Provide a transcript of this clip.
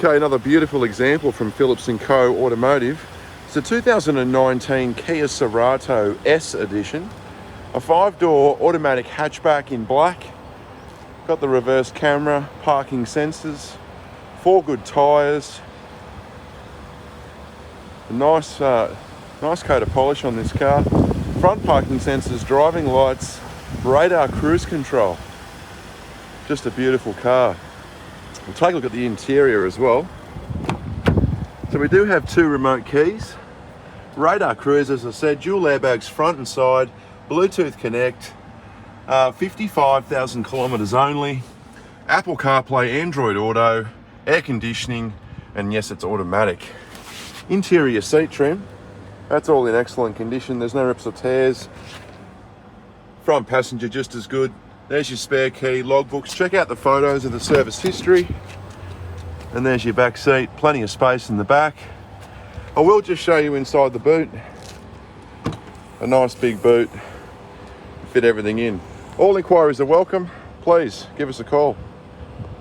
Okay, another beautiful example from Phillips & Co. Automotive. It's a 2019 Kia Cerato S Edition. A 5-door automatic hatchback in black. Got the reverse camera, parking sensors, 4 good tyres. A nice coat of polish on this car. Front parking sensors, driving lights, radar cruise control. Just a beautiful car. We'll take a look at the interior as well. So we do have 2 remote keys. Radar cruise, as I said, dual airbags front and side, Bluetooth connect, 55,000 kilometers only, Apple CarPlay, Android Auto, air conditioning, and yes, it's automatic. Interior seat trim, that's all in excellent condition. There's no rips or tears. Front passenger just as good. There's your spare key, logbooks. Check out the photos of the service history. And there's your back seat, plenty of space in the back. I will just show you inside the boot. A nice big boot, fit everything in. All inquiries are welcome. Please give us a call.